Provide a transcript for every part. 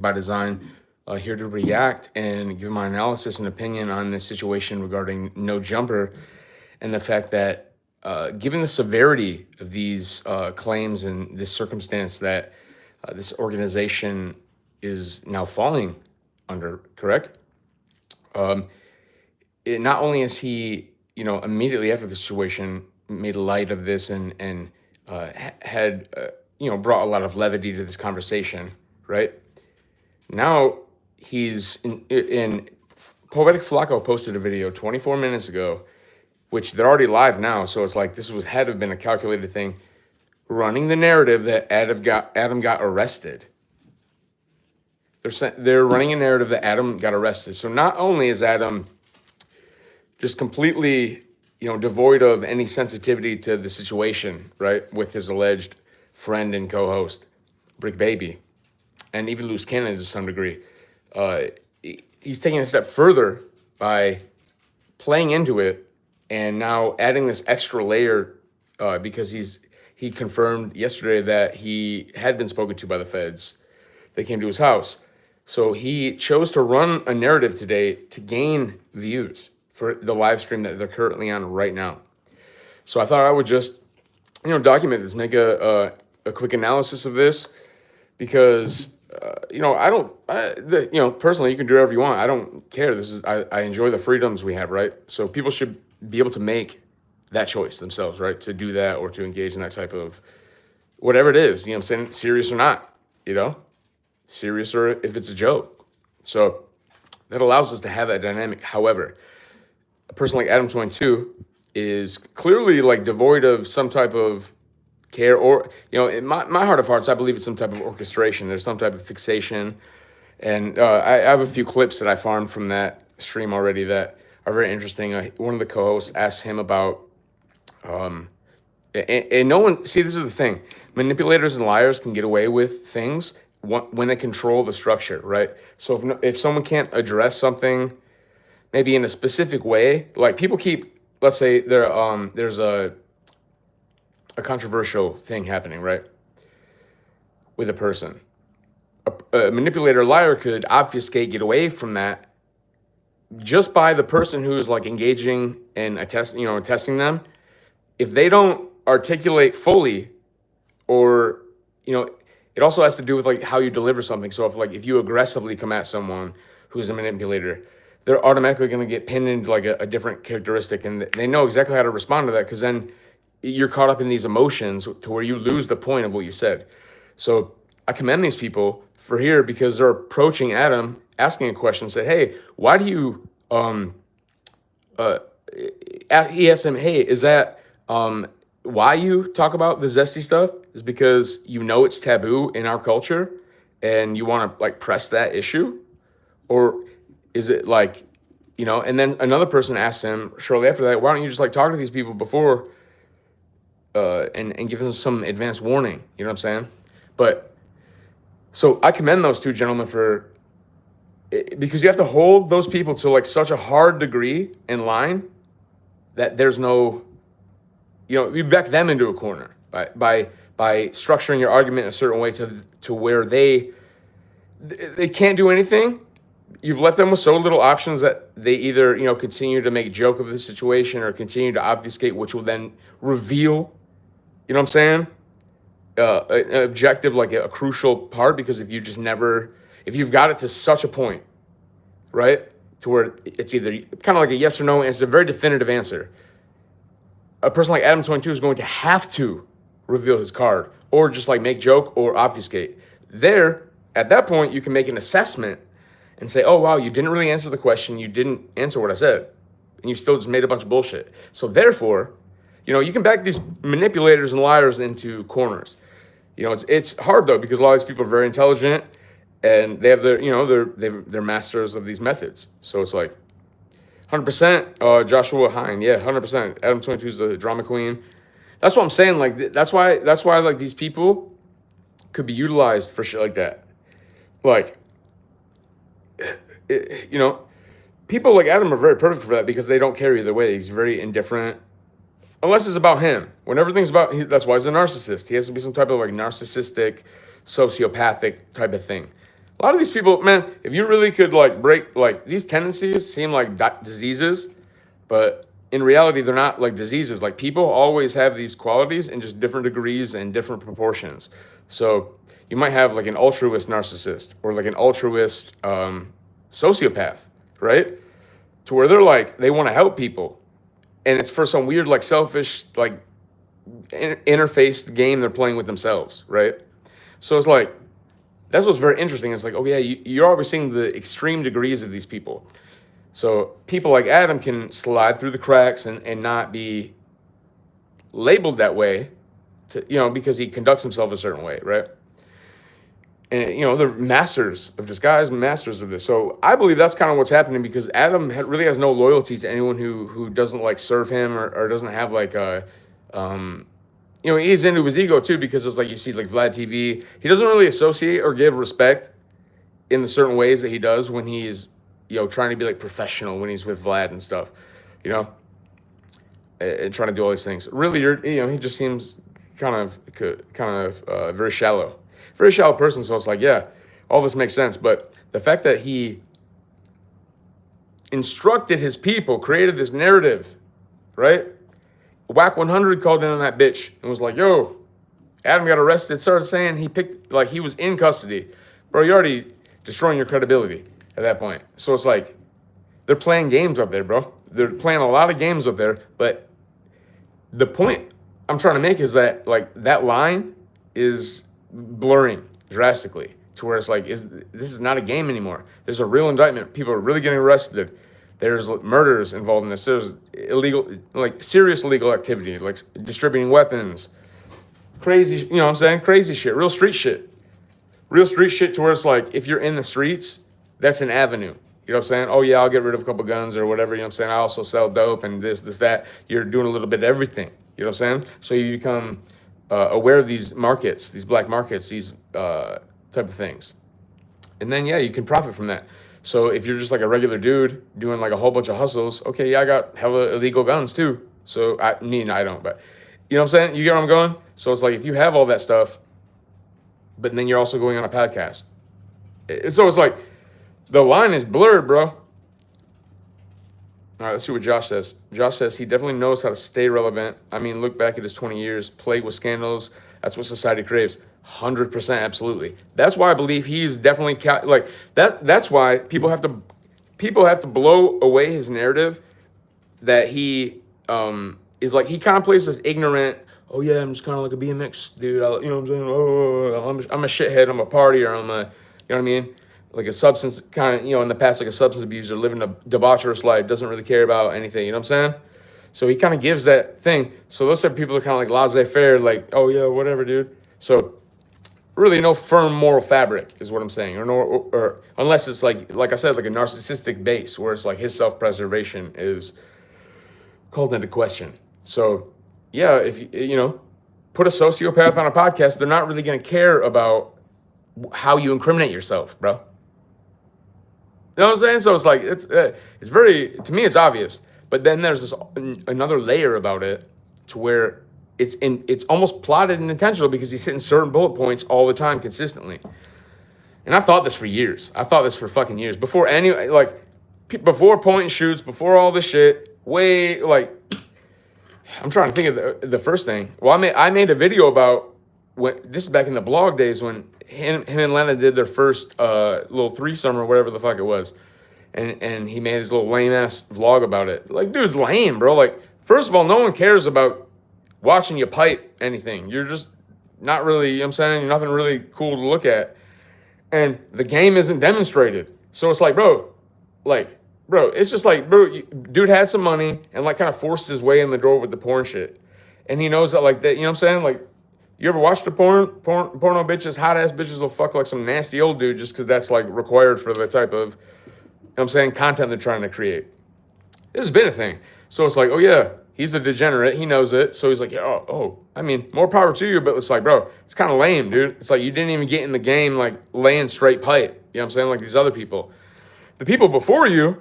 by design, here to react and give my analysis and opinion on this situation regarding no jumper and the fact that, given the severity of these claims and this circumstance that this organization is now falling under, correct? Not only is he, immediately after the situation made light of this and had, brought a lot of levity to this conversation, right? Now he's in Poetic Flacco posted a video 24 minutes ago, which they're already live now. So it's like this had to have been a calculated thing, running the narrative that Adam got arrested. They're running a narrative that Adam got arrested. So not only is Adam just completely, devoid of any sensitivity to the situation, right, with his alleged friend and co-host, Brick Baby, and even loose cannon to some degree. He's taking a step further by playing into it and now adding this extra layer because he confirmed yesterday that he had been spoken to by the feds. They came to his house. So he chose to run a narrative today to gain views for the live stream that they're currently on right now. So I thought I would just, document this, make a quick analysis of this because, personally, you can do whatever you want. I don't care. I enjoy the freedoms we have, right? So people should be able to make that choice themselves, right? To do that or to engage in that type of whatever it is, I'm saying, serious or not, serious or if it's a joke. So that allows us to have that dynamic. However, a person like Adam22 is clearly like devoid of some type of care or, in my heart of hearts, I believe it's some type of orchestration. There's some type of fixation. And I have a few clips that I farmed from that stream already that are very interesting. One of the co-hosts asked him about, and no one, see, this is the thing. Manipulators and liars can get away with things when they control the structure, right? So if someone can't address something, maybe in a specific way, like people keep, let's say there's a controversial thing happening, right? With a person. A manipulator liar could obfuscate, get away from that just by the person who is like engaging and testing them. If they don't articulate fully or, it also has to do with like how you deliver something. So if you aggressively come at someone who's a manipulator, they're automatically going to get pinned into like a different characteristic, and they know exactly how to respond to that because then you're caught up in these emotions to where you lose the point of what you said. So I commend these people for here because they're approaching Adam, asking a question, said, hey, why do you, he asked him, hey, is that why you talk about the zesty stuff? Is because it's taboo in our culture and you want to like press that issue? Or is it like, and then another person asked him shortly after that, why don't you just like talk to these people before and give them some advance warning? You know what I'm saying? But so I commend those two gentlemen because you have to hold those people to like such a hard degree in line that there's no, you back them into a corner by structuring your argument in a certain way to where they can't do anything. You've left them with so little options that they either, continue to make joke of the situation or continue to obfuscate, which will then reveal, what I'm saying? An objective, like a crucial part, because if you've got it to such a point, right, to where it's either kind of like a yes or no, and it's a very definitive answer. A person like Adam22 is going to have to reveal his card or just like make joke or obfuscate. At that point, you can make an assessment and say, oh, wow, you didn't really answer the question. You didn't answer what I said. And you still just made a bunch of bullshit. So therefore, you can back these manipulators and liars into corners. It's hard, though, because a lot of these people are very intelligent and they have they're masters of these methods. So it's like 100% Joshua Hine. Yeah, 100%. Adam22 is the drama queen. That's what I'm saying. Like, that's why like these people could be utilized for shit like that. Like, people like Adam are very perfect for that because they don't care either way. He's very indifferent. Unless it's about him. When everything's about, that's why he's a narcissist. He has to be some type of like narcissistic, sociopathic type of thing. A lot of these people, man, if you really could like break, like these tendencies seem like diseases, but in reality, they're not like diseases. Like people always have these qualities in just different degrees and different proportions. So you might have like an altruist narcissist or like an altruist sociopath, right? To where they're like, they want to help people. And it's for some weird, like selfish, like interfaced game they're playing with themselves, right? So it's like, that's what's very interesting. It's like, oh yeah, you're always seeing the extreme degrees of these people. So people like Adam can slide through the cracks and not be labeled that way, to, because he conducts himself a certain way, right? And they're masters of disguise, masters of this. So I believe that's kind of what's happening because Adam really has no loyalty to anyone who doesn't like serve him or doesn't have like a, he's into his ego too because it's like you see like Vlad TV. He doesn't really associate or give respect in the certain ways that he does when he's trying to be like professional when he's with Vlad and stuff, and trying to do all these things. Really, he just seems kind of very shallow person. So it's like, yeah, all this makes sense. But the fact that he instructed his people, created this narrative, right? Whack 100 called in on that bitch and was like, yo, Adam got arrested, started saying he was in custody. Bro, you're already destroying your credibility at that point. So it's like, they're playing games up there, bro. They're playing a lot of games up there. But the point I'm trying to make is that like that line is blurring drastically to where it's like, this is not a game anymore. There's a real indictment. People are really getting arrested. There's murders involved in this. There's serious illegal activity, like distributing weapons, crazy, what I'm saying? Crazy shit, real street shit to where it's like, if you're in the streets, that's an avenue. You know what I'm saying? Oh yeah, I'll get rid of a couple guns or whatever, you know what I'm saying? I also sell dope and this, that. You're doing a little bit of everything, you know what I'm saying? So you become aware of these markets, these black markets, these type of things. And then, yeah, you can profit from that. So if you're just like a regular dude doing like a whole bunch of hustles, okay, yeah, I got hella illegal guns too. So I don't, but you know what I'm saying? You get where I'm going? So it's like, if you have all that stuff, but then you're also going on a podcast. So it's like, the line is blurred, bro. All right, let's see what Josh says. Josh says he definitely knows how to stay relevant. I mean, look back at his 20 years, plagued with scandals. That's what society craves. 100%, absolutely. That's why I believe he's definitely like that. That's why people have to blow away his narrative that he is like, he kind of plays this ignorant. Oh yeah, I'm just kind of like a BMX dude. You know what I'm saying? Oh, I'm a shithead. I'm a partier. I'm a, you know what I mean? Like a substance kind of, in the past, like a substance abuser, living a debaucherous life, doesn't really care about anything, you know what I'm saying? So he kind of gives that thing. So those type of people are kind of like laissez-faire, like, oh yeah, whatever, dude. So really no firm moral fabric is what I'm saying. Or unless it's like I said, like a narcissistic base where it's like his self-preservation is called into question. So yeah, if you put a sociopath on a podcast, they're not really going to care about how you incriminate yourself, bro. You know what I'm saying? So it's like, it's very, to me, it's obvious. But then there's this another layer about it to where it's almost plotted and intentional because he's hitting certain bullet points all the time consistently. And I thought this for years. I thought this for fucking years. Before before point and shoots, before all this shit, I'm trying to think of the first thing. Well, I made a video about this is back in the blog days when him and Lena did their first little threesome or whatever the fuck it was. And he made his little lame ass vlog about it. Like, dude's lame, bro. Like, first of all, no one cares about watching you pipe anything. You're just not really, you know what I'm saying? You're nothing really cool to look at. And the game isn't demonstrated. So it's like, bro, it's just like, bro, dude had some money and like kind of forced his way in the door with the porn shit. And he knows that like that, you know what I'm saying? Like, you ever watch the porno bitches, hot ass bitches will fuck like some nasty old dude just because that's like required for the type of, you know what I'm saying, content they're trying to create. This has been a thing. So it's like, oh yeah, he's a degenerate. He knows it. So he's like, yeah, I mean, more power to you. But it's like, bro, it's kind of lame, dude. It's like you didn't even get in the game like laying straight pipe. You know what I'm saying? Like these other people. The people before you,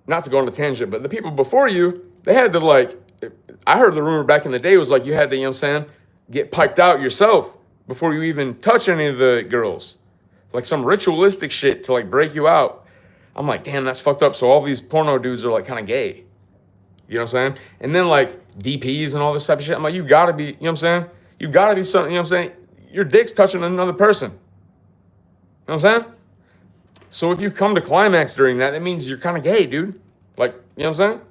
not to go on a tangent, but the people before you, they had to like, I heard the rumor back in the day was like you had to, you know what I'm saying, get piped out yourself before you even touch any of the girls. like some ritualistic shit to like break you out. I'm like, damn, that's fucked up. So all these porno dudes are like kind of gay. You know what I'm saying? And then like DPs and all this type of shit. I'm like, you gotta be, you know what I'm saying? You gotta be something, you know what I'm saying? Your dick's touching another person. You know what I'm saying? So if you come to climax during that, it means you're kind of gay, dude. Like, you know what I'm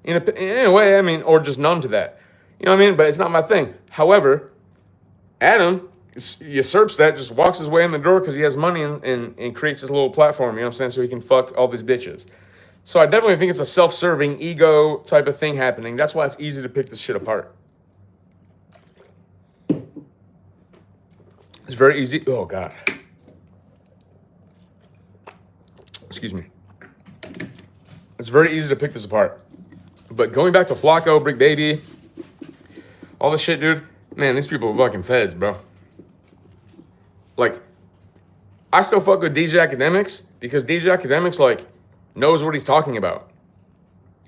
saying? In a way, I mean, or just numb to that. You know what I mean? But it's not my thing. However, Adam usurps that, just walks his way in the door because he has money and creates this little platform, you know what I'm saying? So he can fuck all these bitches. So I definitely think it's a self-serving ego type of thing happening. That's why it's easy to pick this shit apart. It's very easy. Oh, God. Excuse me. It's very easy to pick this apart. But going back to Flacco, Brick Baby, all this shit, dude, man, these people are fucking feds, bro. Like, I still fuck with DJ Academics because DJ Academics, like, knows what he's talking about.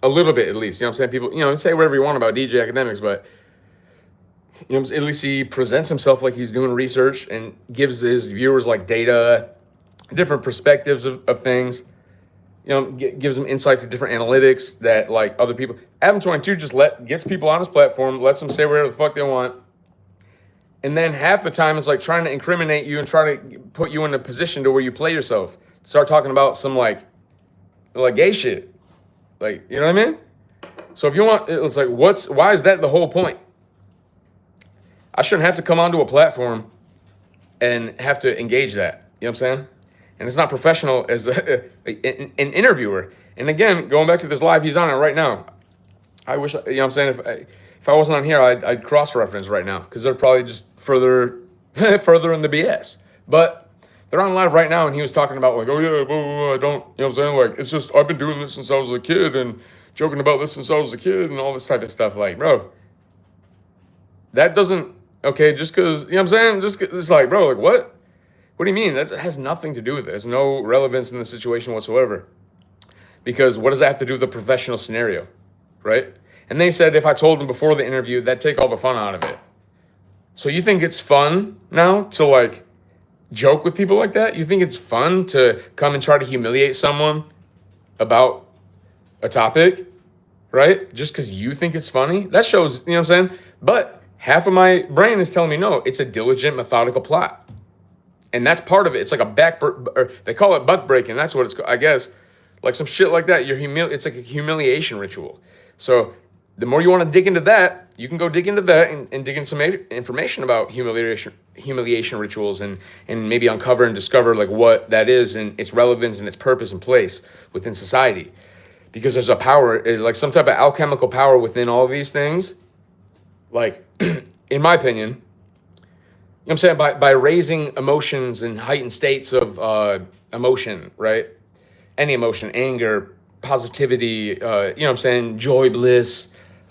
A little bit, at least. You know what I'm saying? People, you know, say whatever you want about DJ Academics, but, you know, at least he presents himself like he's doing research and gives his viewers, like, data, different perspectives of things. You know, gives them insight to different analytics that, like, other people. Adam22 just gets people on his platform, lets them say whatever the fuck they want. And then half the time it's like trying to incriminate you and try to put you in a position to where you play yourself. Start talking about some like gay shit. Like, you know what I mean? So if you want, it's like, why is that the whole point? I shouldn't have to come onto a platform and have to engage that. You know what I'm saying? And it's not professional as an interviewer. And again, going back to this live, he's on it right now. I wish, you know what I'm saying? If I wasn't on here, I'd cross-reference right now because they're probably just further in the BS. But they're on live right now, and he was talking about like, oh yeah, blah, blah, blah, I don't, you know what I'm saying? Like, it's just, I've been doing this since I was a kid and joking about this since I was a kid and all this type of stuff. Like, bro, that doesn't, okay, just because, you know what I'm saying? Just, it's like, bro, like, what? What do you mean? That has nothing to do with it. There's no relevance in the situation whatsoever. Because what does that have to do with the professional scenario, right? And they said if I told them before the interview, that'd take all the fun out of it. So you think it's fun now to like joke with people like that? You think it's fun to come and try to humiliate someone about a topic, right? Just because you think it's funny? That shows, you know what I'm saying? But half of my brain is telling me, no, it's a diligent, methodical plot. And that's part of it. It's like or they call it butt breaking. That's what it's called, I guess. Like some shit like that. It's like a humiliation ritual. So the more you want to dig into that, you can go dig into that and dig in some information about humiliation rituals and maybe uncover and discover like what that is and its relevance and its purpose and place within society. Because there's a power, like some type of alchemical power within all of these things. Like, in my opinion, you know what I'm saying? By raising emotions and heightened states of emotion, right? Any emotion, anger, positivity, you know what I'm saying? Joy, bliss,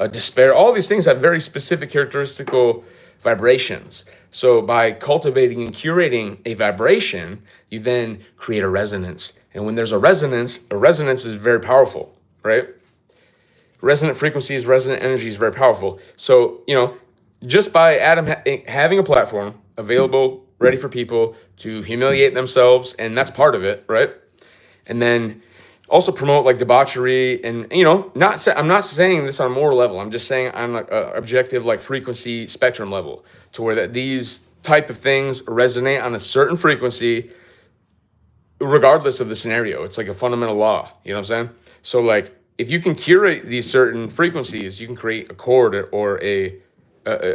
despair. All these things have very specific characteristical vibrations. So by cultivating and curating a vibration, you then create a resonance. And when there's a resonance is very powerful, right? Resonant frequencies, resonant energy is very powerful. So, you know, just by Adam having a platform available, ready for people to humiliate themselves, and that's part of it, right? And then also promote like debauchery and, you know, I'm not saying this on a moral level. I'm just saying on like a objective like frequency spectrum level to where that these type of things resonate on a certain frequency regardless of the scenario. It's like a fundamental law, you know what I'm saying? So like if you can curate these certain frequencies, you can create a chord or a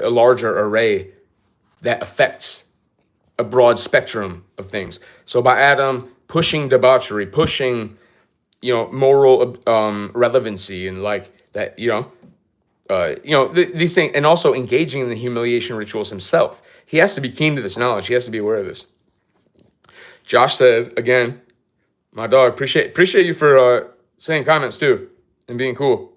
larger array that affects a broad spectrum of things. So by Adam pushing debauchery, pushing, you know, moral relevancy and like that, you know, these things, and also engaging in the humiliation rituals himself. He has to be keen to this knowledge. He has to be aware of this. Josh said, again, my dog, appreciate you for saying comments too and being cool.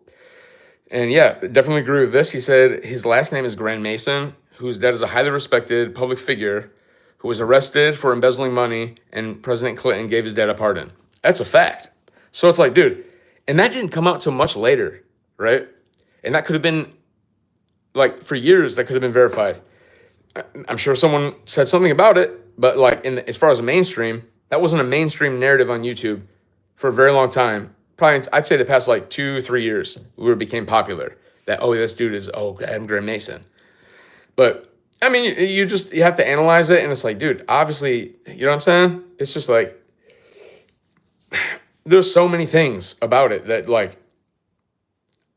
And yeah, definitely agree with this. He said his last name is Grand Mason, whose dad is a highly respected public figure who was arrested for embezzling money, and President Clinton gave his dad a pardon. That's a fact. So it's like, dude, and that didn't come out till much later, right? And that could have been, like, for years, that could have been verified. I'm sure someone said something about it, But like as far as a mainstream, that wasn't a mainstream narrative on YouTube for a very long time. Probably I'd say the past like 2-3 years where it became popular. That this dude is Adam Graham Mason. But I mean, you have to analyze it, and it's like, dude, obviously, you know what I'm saying? It's just like there's so many things about it that like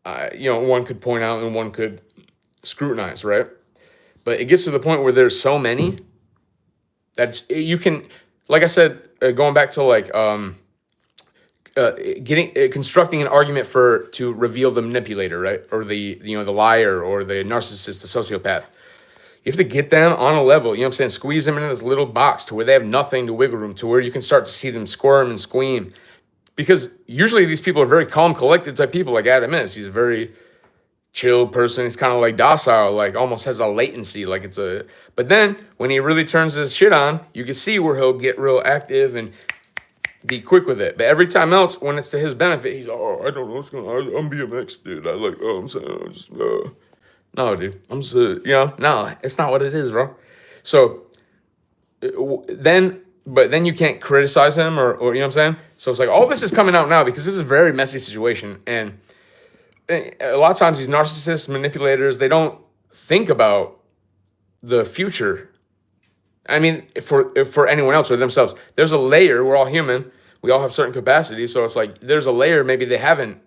one could point out and one could scrutinize, right? But it gets to the point where there's so many that you can, like I said, going back to like constructing an argument to reveal the manipulator, right, or the liar or the narcissist, the sociopath. You have to get them on a level, you know what I'm saying? Squeeze them in this little box to where they have nothing to wiggle room, to where you can start to see them squirm and squeam. Because usually these people are very calm, collected type people, like Adam is. He's a very chill person. He's kind of like docile, like almost has a latency, like but then when he really turns his shit on, you can see where he'll get real active and be quick with it. But every time else, when it's to his benefit, he's, I don't know what's going on. I'm BMX, dude. I'm saying, no, dude. I'm just, no, it's not what it is, bro. So then you can't criticize him or you know what I'm saying? So it's like all this is coming out now because this is a very messy situation. And a lot of times these narcissists, manipulators, they don't think about the future. I mean, for anyone else or themselves, there's a layer. We're all human. We all have certain capacities. So it's like there's a layer maybe they haven't.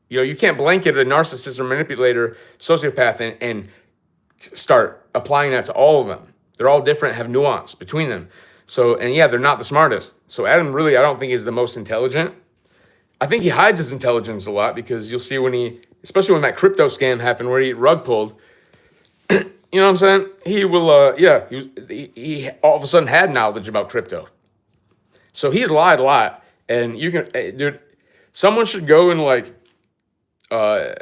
You can't blanket a narcissist or manipulator, sociopath, and start applying that to all of them. They're all different, have nuance between them. So, and yeah, they're not the smartest. So Adam really, I don't think is the most intelligent. I think he hides his intelligence a lot because you'll see especially when that crypto scam happened where he rug pulled, you know what I'm saying? He will, he all of a sudden had knowledge about crypto. So he's lied a lot. And dude, someone should go and like, I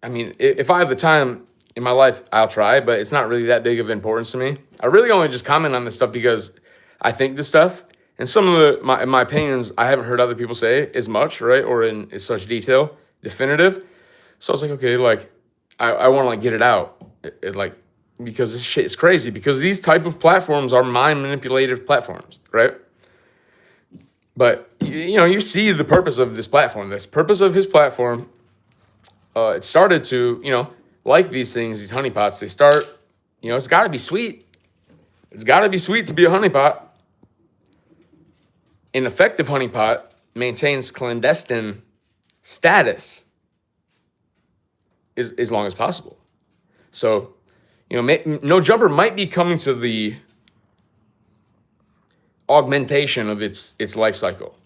mean, if I have the time in my life, I'll try, but it's not really that big of importance to me. I really only just comment on this stuff because I think this stuff, and some of my opinions, I haven't heard other people say as much, right? Or in such detail, definitive. So I was like, okay, like, I want to like get it out. Because this shit is crazy because these type of platforms are mind manipulative platforms, right? But, you see the purpose of this platform. The purpose of his platform, it started to, like these things, these honeypots, they start, it's got to be sweet. It's got to be sweet to be a honeypot. An effective honeypot maintains clandestine status as long as possible. So, No Jumper might be coming to the augmentation of its life cycle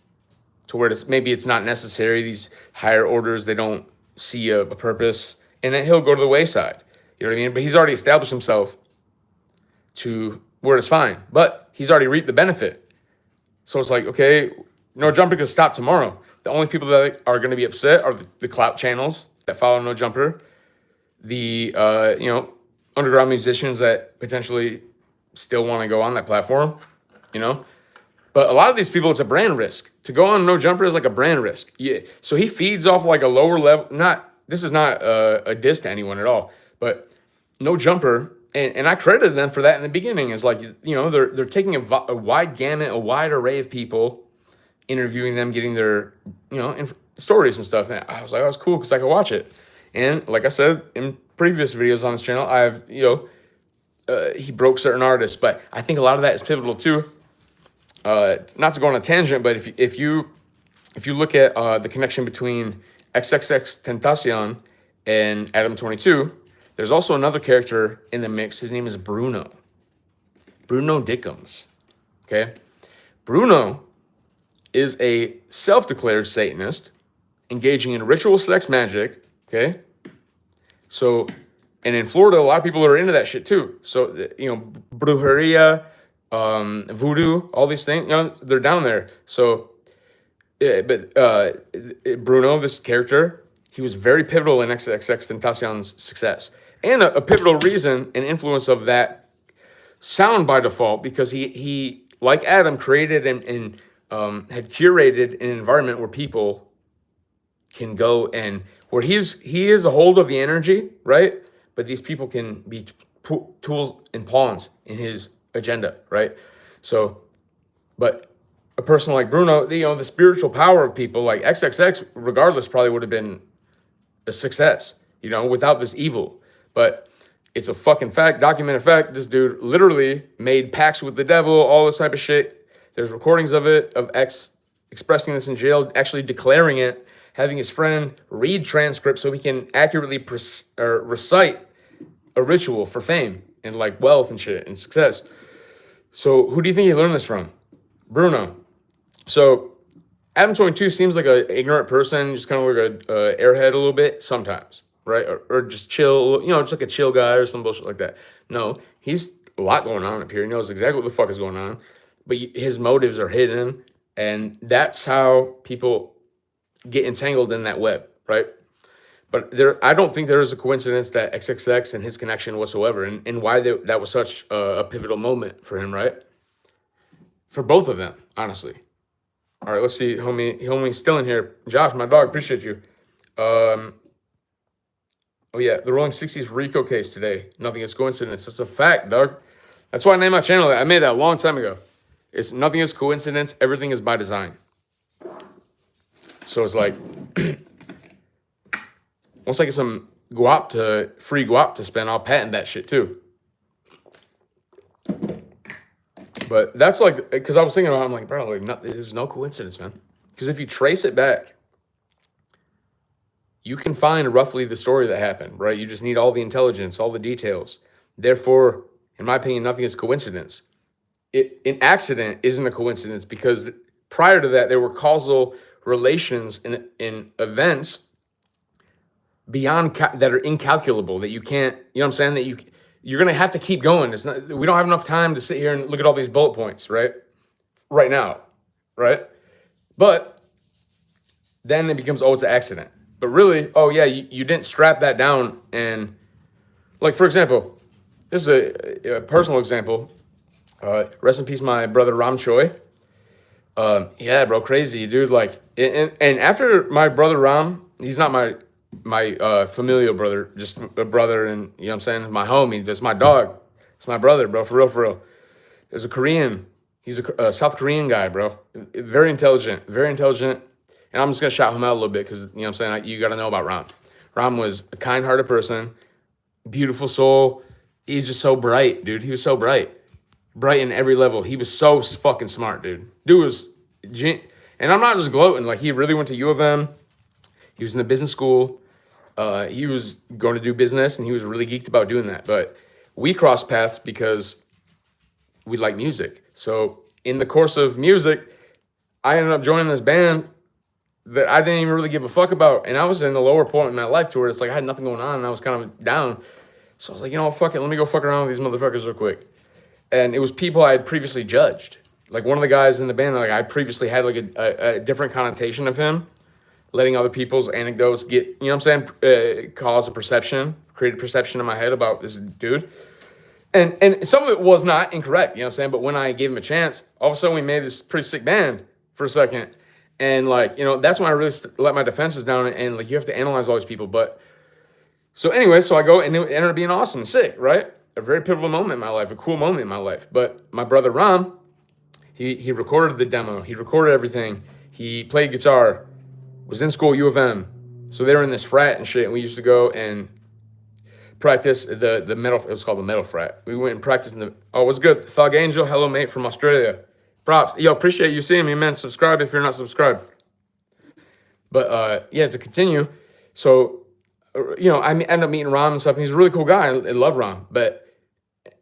to where maybe it's not necessary. These higher orders, they don't see a purpose, and then he'll go to the wayside. You know what I mean? But he's already established himself to where it's fine, but he's already reaped the benefit. So it's like, okay, No Jumper could stop tomorrow. The only people that are going to be upset are the clout channels that follow No Jumper, the underground musicians that potentially still want to go on that platform, But a lot of these people, it's a brand risk. To go on No Jumper is like a brand risk. Yeah. So he feeds off like a lower level. This is not a diss to anyone at all, but No Jumper, and I credited them for that in the beginning. Is like, they're taking a wide gamut, a wide array of people, interviewing them, getting their, stories and stuff. And I was like, oh, it's cool because I could watch it. And like I said in previous videos on this channel, I've, he broke certain artists, but I think a lot of that is pivotal too. Not to go on a tangent, but if you look at the connection between XXX Tentacion and Adam22, there's also another character in the mix. His name is Bruno Dickums. Okay, Bruno is a self-declared Satanist engaging in ritual sex magic. Okay, so and in Florida, a lot of people are into that shit too. So brujeria, voodoo, all these things, they're down there. So, Bruno, this character, he was very pivotal in XXX Tentacion's success. And a pivotal reason and influence of that sound by default, because he like Adam, created and had curated an environment where people can go and where he is a hold of the energy, right? But these people can be tools and pawns in his agenda, right? So, but a person like Bruno, the spiritual power of people like XXX, regardless, probably would have been a success, without this evil. But it's a fucking fact, documented fact. This dude literally made pacts with the devil, all this type of shit. There's recordings of it, of X expressing this in jail, actually declaring it, having his friend read transcripts so he can accurately recite a ritual for fame and like wealth and shit and success. So who do you think he learned this from? Bruno. So Adam22 seems like an ignorant person, just kind of like a airhead a little bit sometimes, right? Or just chill, just like a chill guy or some bullshit like that. No, he's a lot going on up here. He knows exactly what the fuck is going on, but his motives are hidden, and that's how people get entangled in that web, right? But I don't think there is a coincidence that XXX and his connection whatsoever, and why that was such a pivotal moment for him, right? For both of them, honestly. All right, let's see, homie, still in here. Josh, my dog, appreciate you. Oh yeah, the Rolling 60s Rico case today. Nothing is coincidence. It's a fact, dog. That's why I named my channel that. I made that a long time ago. It's nothing is coincidence. Everything is by design. So it's like, once I get some free guap to spend, I'll patent that shit too. But that's like, because I was thinking about it, I'm like, bro, there's no coincidence, man. Because if you trace it back, you can find roughly the story that happened, right? You just need all the intelligence, all the details. Therefore, in my opinion, nothing is coincidence. An accident isn't a coincidence because prior to that, there were causal relations in events beyond that are incalculable, that you can't, you know what I'm saying, that you're going to have to keep going. We don't have enough time to sit here and look at all these bullet points, right now, right? But then it becomes, it's an accident. But really, you didn't strap that down. And like, for example, this is a personal example. Rest in peace, my brother Ram Choi. Yeah, bro, crazy, dude. Like, and after my brother Ram, he's not my familial brother, just a brother, and you know what I'm saying, my homie. That's my dog. It's my brother, bro, for real. There's a Korean. He's a South Korean guy, bro. Very intelligent. And I'm just gonna shout him out a little bit because you know what I'm saying. You got to know about Ram. Ram was a kind-hearted person, beautiful soul. He's just so bright, dude. He was so bright in every level. He was so fucking smart, dude. Dude was, and I'm not just gloating. Like, he really went to U of M. He was in the business school. He was going to do business, and he was really geeked about doing that. But we crossed paths because we like music. So in the course of music, I ended up joining this band that I didn't even really give a fuck about. And I was in the lower point in my life to where it's like I had nothing going on, and I was kind of down. So I was like, fuck it. Let me go fuck around with these motherfuckers real quick. And it was people I had previously judged. Like, one of the guys in the band, like, I previously had like a different connotation of him, letting other people's anecdotes get, you know what I'm saying, cause create a perception in my head about this dude. And some of it was not incorrect, you know what I'm saying? But when I gave him a chance, all of a sudden we made this pretty sick band for a second. And like, that's when I really let my defenses down, and like, you have to analyze all these people. But so anyway, so I go, and it ended up being awesome and sick, right? A very pivotal moment in my life, a cool moment in my life. But my brother Ram, he recorded the demo. He recorded everything. He played guitar, was in school, U of M. So they were in this frat and shit, and we used to go and practice the metal. It was called the metal frat. We went and practiced what's good? Thug Angel, hello mate from Australia. Props. Yo, appreciate you seeing me, man. Subscribe if you're not subscribed. But to continue. So, I ended up meeting Ram and stuff, and he's a really cool guy. I love Ram. But,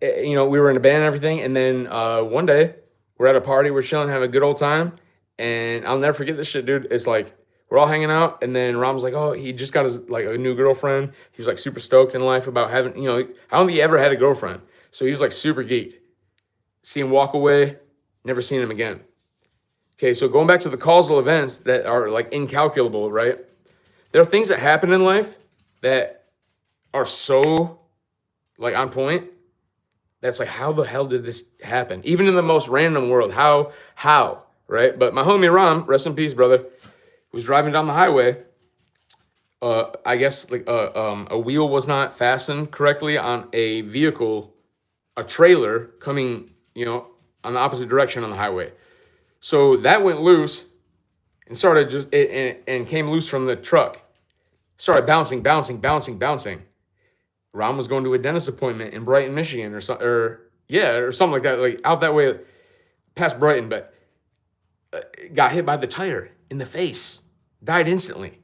we were in a band and everything, and then one day, we're at a party, we're chilling, having a good old time, and I'll never forget this shit, dude. It's like, we're all hanging out, and then Ram's like, he just got a new girlfriend. He was like super stoked in life about having, I don't think he ever had a girlfriend. So he was like super geeked. See him walk away, never seen him again. Okay, so going back to the causal events that are like incalculable, right? There are things that happen in life that are so like on point. That's like, how the hell did this happen? Even in the most random world, how, right? But my homie Ram, rest in peace, brother, was driving down the highway. I guess like a wheel was not fastened correctly on a vehicle, a trailer coming, on the opposite direction on the highway. So that went loose and started and came loose from the truck. Started bouncing. Ron was going to a dentist appointment in Brighton, Michigan, or something like that, like out that way, past Brighton, but got hit by the tire in the face, died instantly.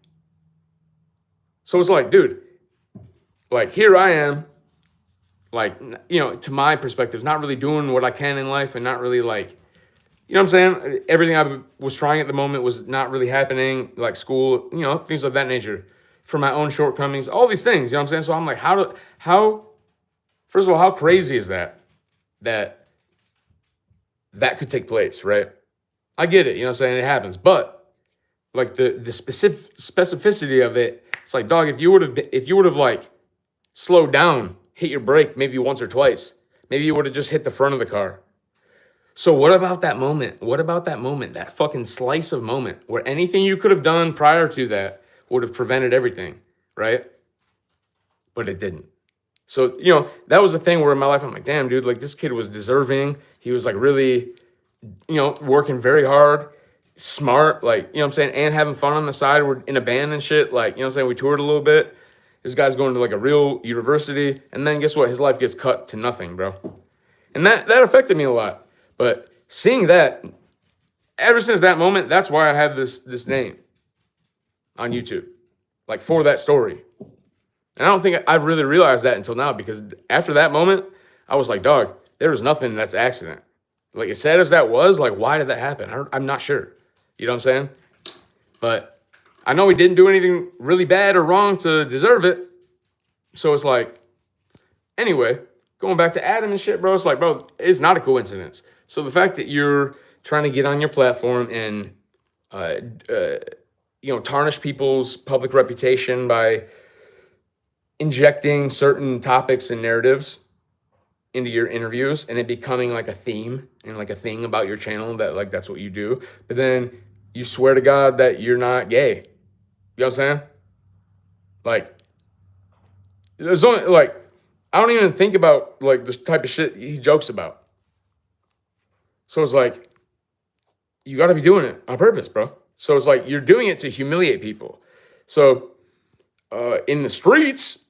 So it's like, dude, like here I am, like, to my perspective, not really doing what I can in life, and not really like, you know what I'm saying? Everything I was trying at the moment was not really happening, like school, things of that nature, for my own shortcomings, all these things, you know what I'm saying? So I'm like, first of all, how crazy is that could take place, right? I get it, you know what I'm saying? It happens, but like the specificity of it, it's like, dog, if you would have like slowed down, hit your brake maybe once or twice, maybe you would have just hit the front of the car. So what about that moment? That fucking slice of moment where anything you could have done prior to that would have prevented everything, right? But it didn't. So, that was the thing where in my life, I'm like, damn, dude, like this kid was deserving. He was like really, working very hard, smart, like, you know what I'm saying? And having fun on the side. We're in a band and shit. Like, you know what I'm saying? We toured a little bit. This guy's going to like a real university. And then guess what? His life gets cut to nothing, bro. And that affected me a lot. But seeing that, ever since that moment, that's why I have this name on YouTube, like for that story. And I don't think I've really realized that until now, because after that moment, I was like, dog, there was nothing that's accident. Like, as sad as that was, like, why did that happen? I'm not sure. You know what I'm saying? But I know he didn't do anything really bad or wrong to deserve it. So it's like, anyway, going back to Adam and shit, bro, it's like, bro, it's not a coincidence. So the fact that you're trying to get on your platform and, tarnish people's public reputation by injecting certain topics and narratives into your interviews, and it becoming like a theme and like a thing about your channel, that like that's what you do, but then you swear to God that you're not gay. You know what I'm saying? Like, there's only like, I don't even think about like the type of shit he jokes about. So it's like, you got to be doing it on purpose, bro. So it's like, you're doing it to humiliate people. So in the streets,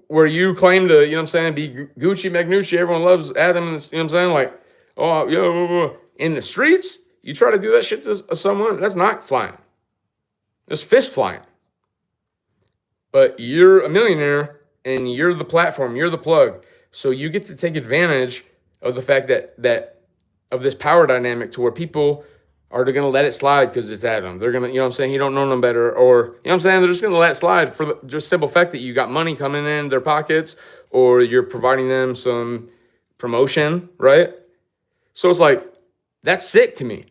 where you claim to, be Gucci Magnucci, everyone loves Adam, and you know what I'm saying? Like, oh, yeah, in the streets, you try to do that shit to someone, that's not flying. There's fist flying. But you're a millionaire, and you're the platform, you're the plug. So you get to take advantage of the fact that of this power dynamic, to where people are going to let it slide because it's Adam. They're going to, you know what I'm saying? You don't know them better, or, you know what I'm saying? They're just going to let it slide for the just simple fact that you got money coming in their pockets, or you're providing them some promotion, right? So it's like, that's sick to me.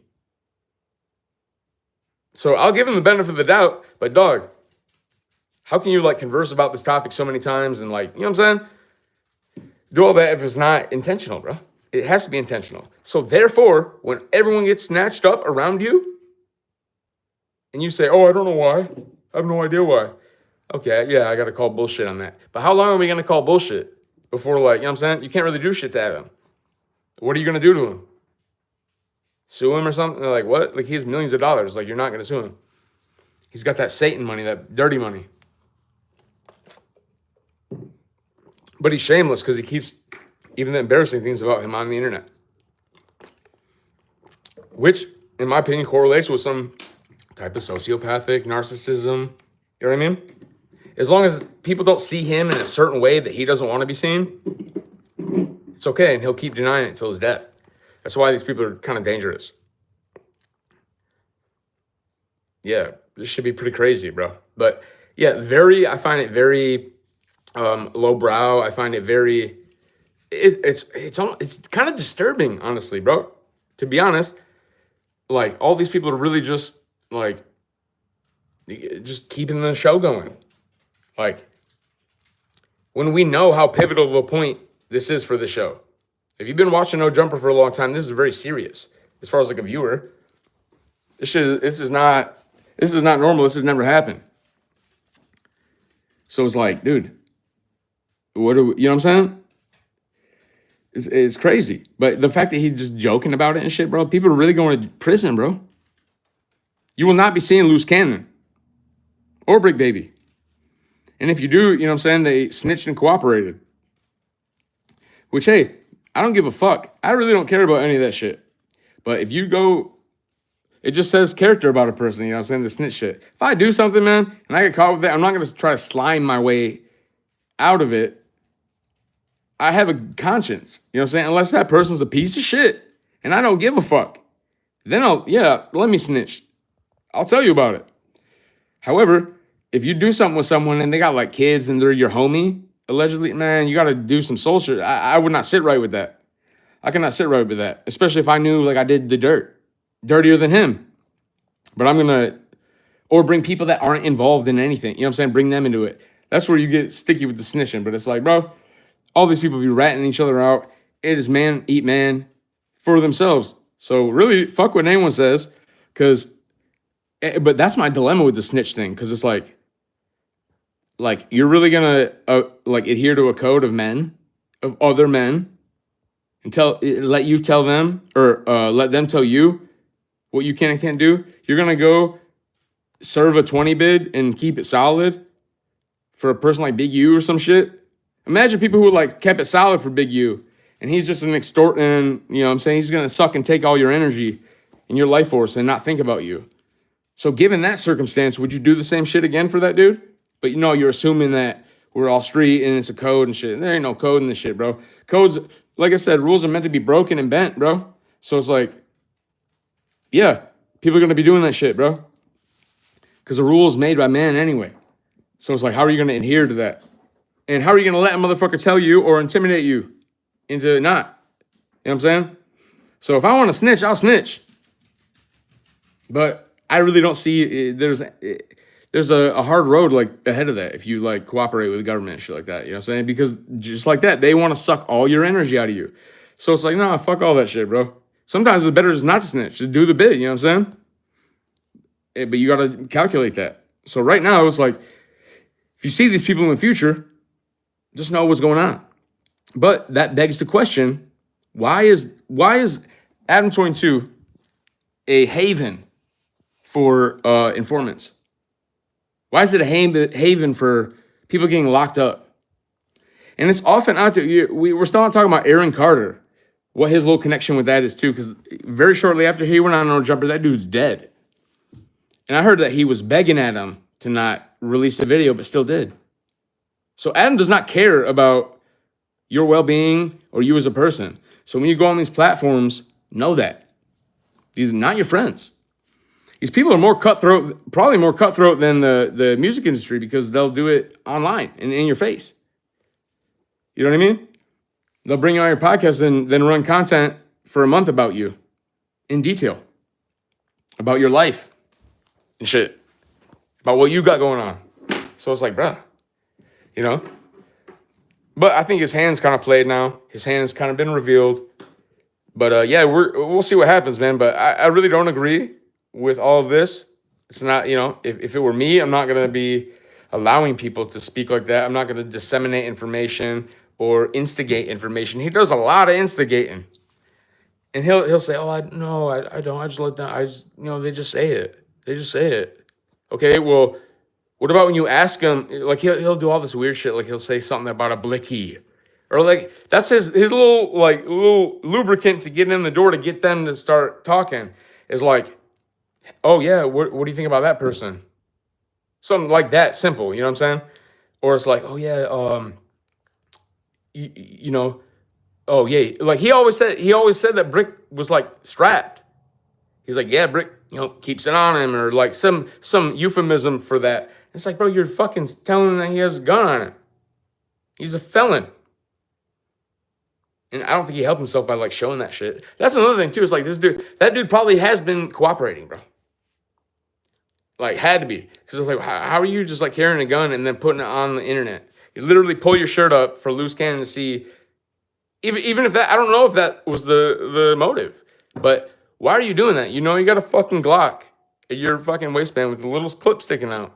So I'll give him the benefit of the doubt, but dog, how can you like converse about this topic so many times and like, you know what I'm saying? Do all that if it's not intentional, bro. It has to be intentional. So therefore, when everyone gets snatched up around you and you say, oh, I don't know why. I have no idea why. Okay, yeah, I got to call bullshit on that. But how long are we going to call bullshit before, like, you know what I'm saying? You can't really do shit to Adam. What are you going to do to him? Sue him or something? They're like, what? Like, he has millions of dollars. Like, you're not going to sue him. He's got that Satan money, that dirty money. But he's shameless because he keeps even the embarrassing things about him on the internet, which, in my opinion, correlates with some type of sociopathic narcissism. You know what I mean? As long as people don't see him in a certain way that he doesn't want to be seen, it's okay, and he'll keep denying it until his death. That's why these people are kind of dangerous. Yeah, this should be pretty crazy, bro. But yeah, I find it very lowbrow. I find it very, it's kind of disturbing, honestly, bro. To be honest, like, all these people are really just like, just keeping the show going. Like, when we know how pivotal of a point this is for the show. If you've been watching No Jumper for a long time, this is very serious as far as like a viewer. This is not normal. This has never happened. So it's like, dude, you know what I'm saying? is crazy. But the fact that he's just joking about it and shit, bro, people are really going to prison, bro. You will not be seeing Loose Cannon or Brick Baby. And if you do, you know what I'm saying, they snitched and cooperated. Which, hey, I don't give a fuck. I really don't care about any of that shit. But if you go, it just says character about a person, you know what I'm saying, the snitch shit. If I do something, man, and I get caught with that, I'm not going to try to slime my way out of it. I have a conscience, you know what I'm saying? Unless that person's a piece of shit and I don't give a fuck. Then let me snitch. I'll tell you about it. However, if you do something with someone and they got like kids and they're your homie, allegedly, man, you got to do some soul shit. I would not sit right with that. I cannot sit right with that, especially if I knew like I did the dirt, dirtier than him. But I'm going to, or bring people that aren't involved in anything, you know what I'm saying? Bring them into it. That's where you get sticky with the snitching. But it's like, bro, all these people be ratting each other out. It is man eat man for themselves. So really, fuck what anyone says, but that's my dilemma with the snitch thing, because it's like you're really gonna like adhere to a code of men, of other men, and let you tell them, or let them tell you what you can and can't do. You're gonna go serve a 20 bid and keep it solid for a person like Big U or some shit. Imagine people who like kept it solid for Big U, and he's just an extorting, you know what I'm saying? He's gonna suck and take all your energy and your life force and not think about you. So given that circumstance, would you do the same shit again for that dude? But you know, you're assuming that we're all street and it's a code and shit. There ain't no code in this shit, bro. Codes, like I said, rules are meant to be broken and bent, bro. So it's like, yeah, people are gonna be doing that shit, bro. Because the rule is made by man anyway. So it's like, how are you gonna adhere to that? And how are you going to let a motherfucker tell you or intimidate you into not? You know what I'm saying? So if I want to snitch, I'll snitch. But I really don't see there's a hard road like ahead of that if you like cooperate with the government and shit like that. You know what I'm saying? Because just like that, they want to suck all your energy out of you. So it's like, nah, fuck all that shit, bro. Sometimes it's better just not to snitch. Just do the bid, you know what I'm saying? But you got to calculate that. So right now, it's like, if you see these people in the future, just know what's going on. But that begs the question, why is Adam22 a haven for informants? Why is it a haven for people getting locked up? And it's often out there. We're still not talking about Aaron Carter, what his little connection with that is too, because very shortly after he went on No Jumper, that dude's dead. And I heard that he was begging Adam to not release the video, but still did. So Adam does not care about your well-being or you as a person. So when you go on these platforms, know that. These are not your friends. These people are more cutthroat, probably more cutthroat than the music industry, because they'll do it online and in your face. You know what I mean? They'll bring you on your podcast and then run content for a month about you in detail, about your life and shit, about what you got going on. So it's like, bruh. You know? But I think his hand's kind of played now. His hand's kind of been revealed. But yeah, we'll see what happens, man. But I really don't agree with all of this. It's not, you know, if it were me, I'm not going to be allowing people to speak like that. I'm not going to disseminate information or instigate information. He does a lot of instigating. And he'll say, oh, I don't. I just let them, they just say it. They just say it. Okay, well, what about when you ask him, like he'll do all this weird shit, like he'll say something about a blicky, or like that's his little lubricant to get in the door to get them to start talking is like, oh yeah, what do you think about that person? Something like that, simple, you know what I'm saying? Or it's like, oh yeah, oh yeah, like he always said that Brick was like strapped. He's like, yeah, Brick, keeps it on him, or like some euphemism for that. It's like, bro, you're fucking telling him that he has a gun on him. He's a felon. And I don't think he helped himself by like showing that shit. That's another thing too. It's like that dude probably has been cooperating, bro. Like had to be. Because it's like, how are you just like carrying a gun and then putting it on the internet? You literally pull your shirt up for Loose Cannon to see. Even if that, I don't know if that was the motive. But why are you doing that? You got a fucking Glock at your fucking waistband with a little clip sticking out.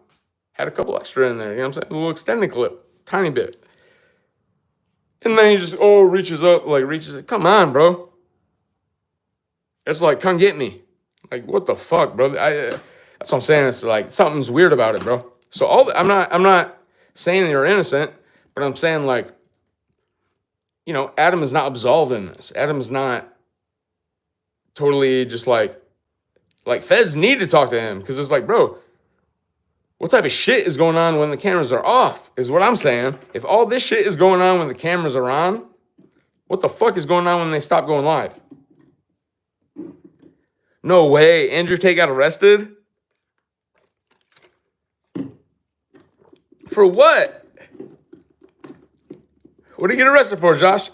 Had a couple extra in there, you know what I'm saying? A little extended clip, tiny bit. And then he just, reaches up, like reaches it. Come on, bro. It's like, come get me. Like, what the fuck, bro? That's what I'm saying. It's like something's weird about it, bro. So I'm not saying that you're innocent, but I'm saying like, Adam is not absolved in this. Adam is not totally just like feds need to talk to him because it's like, bro, what type of shit is going on when the cameras are off is what I'm saying. If all this shit is going on when the cameras are on, what the fuck is going on when they stop going live? No way. Andrew Tate got arrested? For what? What did he get arrested for, Josh?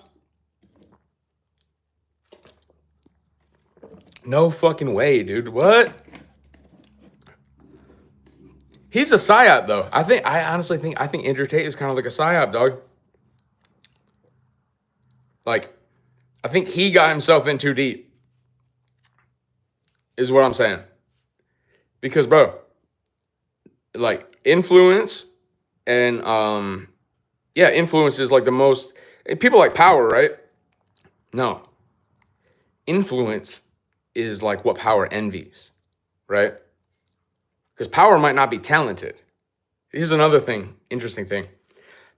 No fucking way, dude. What? He's a psyop, though. I honestly think Andrew Tate is kind of like a psyop, dog. Like, I think he got himself in too deep, is what I'm saying. Because, bro, like, influence and, influence is like the most, people like power, right? No. Influence is like what power envies, right? Because power might not be talented. Here's another thing, interesting thing.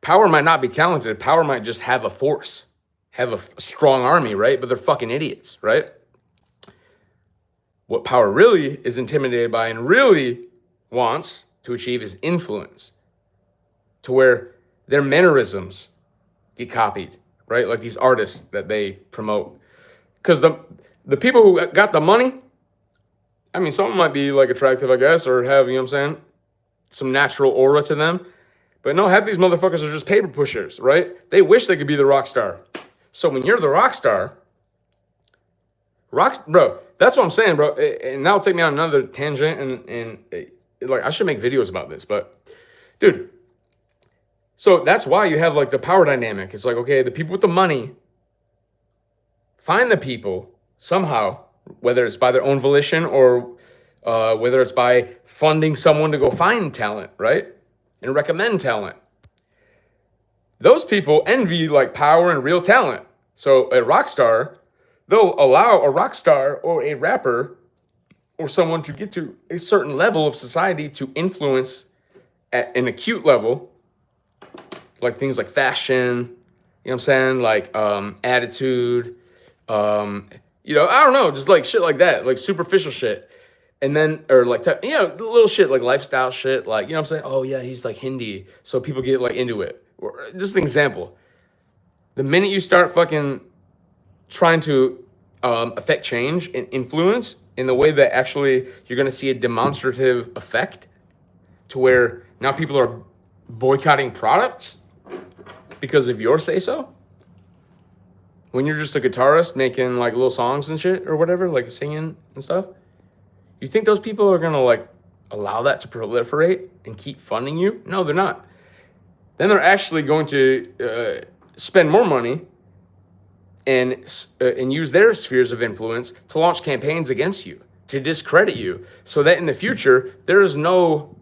Power might not be talented. Power might just have a force, have a strong army, right? But they're fucking idiots, right? What power really is intimidated by and really wants to achieve is influence, to where their mannerisms get copied, right? Like these artists that they promote. Because the people who got the money, I mean, some might be like attractive, I guess, or have, some natural aura to them. But no, half these motherfuckers are just paper pushers, right? They wish they could be the rock star. So when you're the rock star, bro, that's what I'm saying, bro. And that'll take me on another tangent, and like I should make videos about this, but dude. So that's why you have like the power dynamic. It's like, okay, the people with the money find the people somehow, whether it's by their own volition or whether it's by funding someone to go find talent, right? And recommend talent. Those people envy like power and real talent. So a rock star, they'll allow a rock star or a rapper or someone to get to a certain level of society to influence at an acute level, like things like fashion, like attitude, I don't know, just like shit like that, like superficial shit. And then, or like, little shit like lifestyle shit, like, oh yeah, he's like Hindi. So people get like into it. Or just an example. The minute you start fucking trying to affect change and influence in the way that actually you're going to see a demonstrative effect to where now people are boycotting products because of your say so. When you're just a guitarist making like little songs and shit or whatever, like singing and stuff, you think those people are gonna like allow that to proliferate and keep funding you? No, they're not. Then they're actually going to spend more money and use their spheres of influence to launch campaigns against you, to discredit you, so that in the future there is no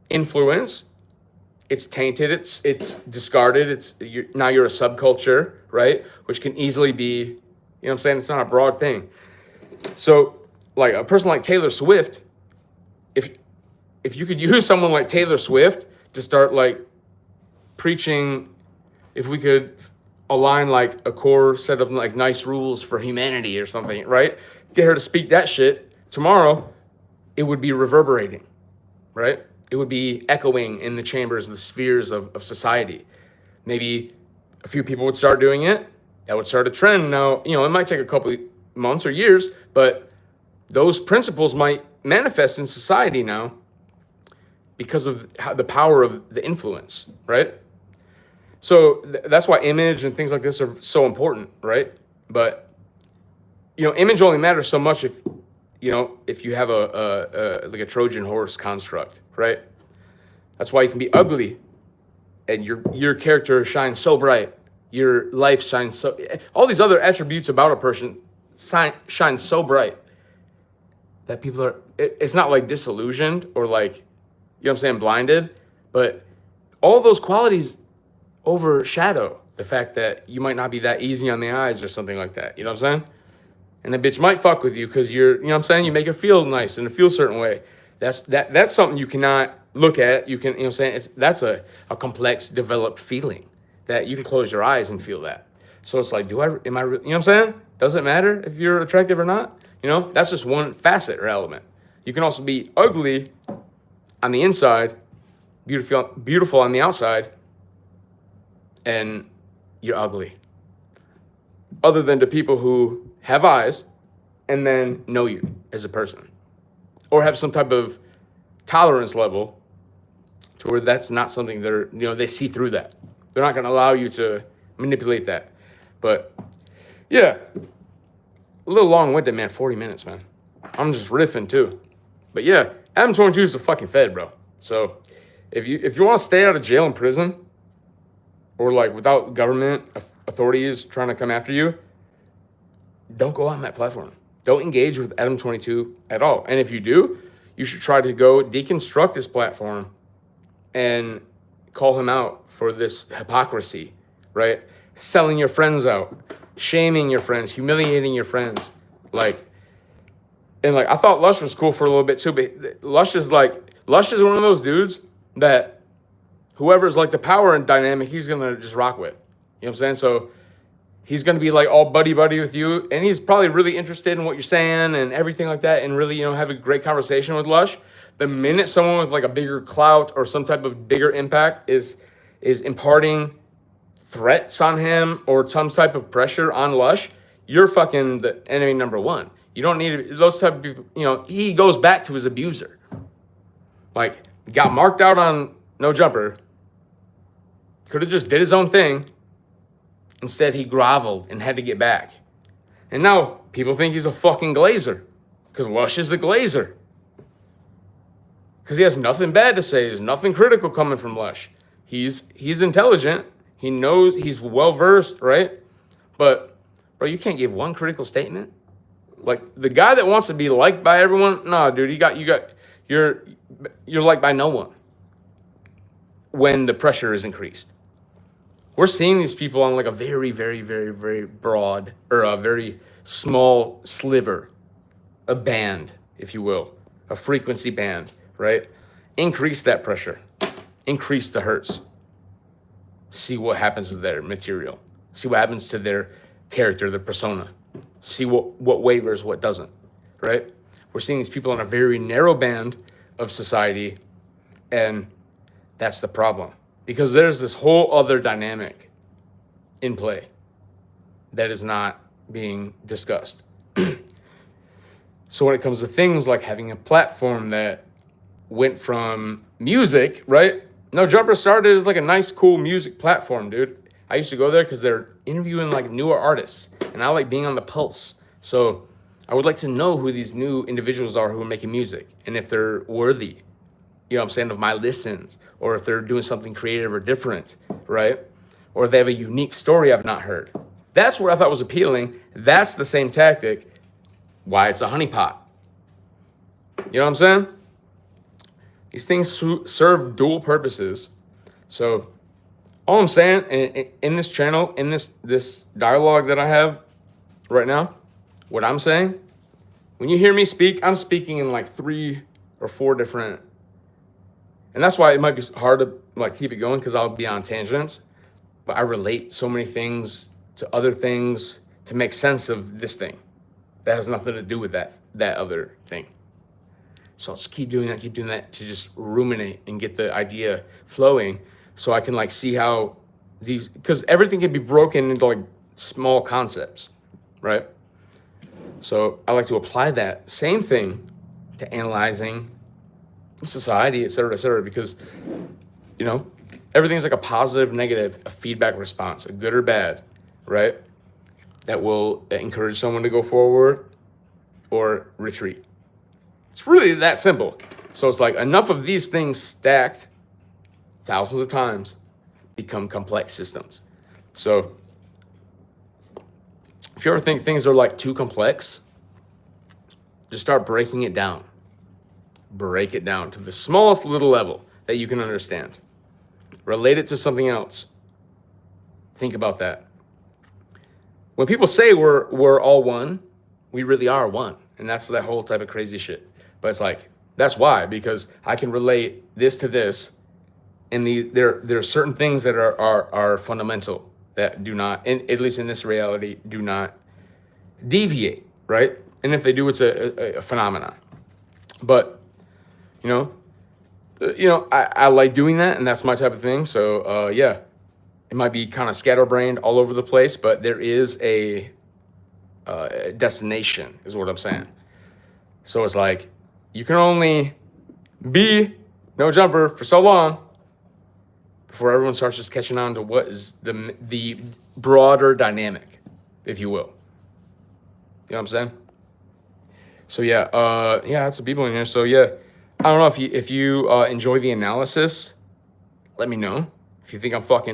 influence. It's tainted. It's discarded. Now you're a subculture, right? Which can easily be, it's not a broad thing. So, like a person like Taylor Swift, if you could use someone like Taylor Swift to start like preaching, if we could align like a core set of like nice rules for humanity or something, right? Get her to speak that shit tomorrow, it would be reverberating, right? It would be echoing in the chambers, the spheres of society. Maybe a few people would start doing it. That would start a trend. Now, it might take a couple of months or years, but those principles might manifest in society now because of the power of the influence, right? So that's why image and things like this are so important, right? But, image only matters so much if you have a Trojan horse construct, right? That's why you can be ugly and your character shines so bright. Your life shines so, all these other attributes about a person shine so bright that people are, it's not like disillusioned or like, blinded, but all those qualities overshadow the fact that you might not be that easy on the eyes or something like that. You know what I'm saying? And the bitch might fuck with you because you know what I'm saying? You make her feel nice and feel a certain way. That's something you cannot look at. You can, you know what I'm saying? That's a complex, developed feeling that you can close your eyes and feel that. So it's like, you know what I'm saying? Doesn't matter if you're attractive or not. You know, that's just one facet or element. You can also be ugly on the inside, beautiful on the outside, and you're ugly. Other than to people who have eyes and then know you as a person, or have some type of tolerance level to where that's not something they see through that. They're not going to allow you to manipulate that. But yeah, a little long-winded, man. 40 minutes, man. I'm just riffing too. But yeah, Adam22 is the fucking Fed, bro. So if you want to stay out of jail and prison, or like without government authorities trying to come after you, don't go on that platform. Don't engage with Adam22 at all. And if you do, you should try to go deconstruct this platform and call him out for this hypocrisy, right? Selling your friends out, shaming your friends, humiliating your friends. I thought Lush was cool for a little bit too, but Lush is one of those dudes that whoever's like the power and dynamic, he's gonna just rock with. You know what I'm saying? So he's gonna be like all buddy with you, and he's probably really interested in what you're saying and everything like that, and really, have a great conversation with Lush. The minute someone with like a bigger clout or some type of bigger impact is imparting threats on him or some type of pressure on Lush, you're fucking the enemy number one. You don't need those type of people. He goes back to his abuser. Like, got marked out on No Jumper. Could have just did his own thing. Instead, he groveled and had to get back. And now people think he's a fucking glazer because Lush is a glazer. Because he has nothing bad to say. There's nothing critical coming from Lush. He's intelligent. He knows, he's well-versed, right? But, bro, you can't give one critical statement. Like, the guy that wants to be liked by everyone, nah, dude, you're liked by no one when the pressure is increased. We're seeing these people on like a very, very, very, very broad, or a very small sliver, a band, if you will, a frequency band, right? Increase that pressure, increase the hertz. See what happens to their material. See what happens to their character, their persona. See what wavers, what doesn't, right? We're seeing these people on a very narrow band of society, and that's the problem. Because there's this whole other dynamic in play that is not being discussed. So when it comes to things like having a platform that went from music, right? No Jumper started as like a nice, cool music platform, dude. I used to go there because they're interviewing like newer artists, and I like being on the pulse. So I would like to know who these new individuals are who are making music, and if they're worthy, of my listens, or if they're doing something creative or different, right? Or if they have a unique story I've not heard. That's what I thought was appealing. That's the same tactic why it's a honeypot. You know what I'm saying? These things serve dual purposes. So all I'm saying in this channel, in this dialogue that I have right now, what I'm saying, when you hear me speak, I'm speaking in like 3 or 4 different, and that's why it might be hard to like keep it going, because I'll be on tangents, but I relate so many things to other things to make sense of this thing that has nothing to do with that other thing. So I'll just keep doing that to just ruminate and get the idea flowing, so I can like see how these, because everything can be broken into like small concepts, right? So I like to apply that same thing to analyzing society, et cetera, because, everything's like a positive, negative, a feedback response, a good or bad, right? That will encourage someone to go forward or retreat. It's really that simple. So it's like enough of these things stacked thousands of times become complex systems. So if you ever think things are like too complex, just start breaking it down. Break it down to the smallest little level that you can understand. Relate it to something else. Think about that. When people say we're all one, we really are one. And that's that whole type of crazy shit. But it's like, that's why, because I can relate this to this. And there are certain things that are fundamental that do not, at least in this reality, do not deviate, right? And if they do, it's a phenomenon. But, you know, I like doing that, and that's my type of thing. So, yeah, it might be kind of scatterbrained all over the place, but there is a destination, is what I'm saying. So it's like, you can only be no jumper for so long before everyone starts just catching on to what is the broader dynamic, if you will. You know what I'm saying? So yeah, that's some people in here. So yeah, I don't know if you enjoy the analysis. Let me know if you think I'm fucking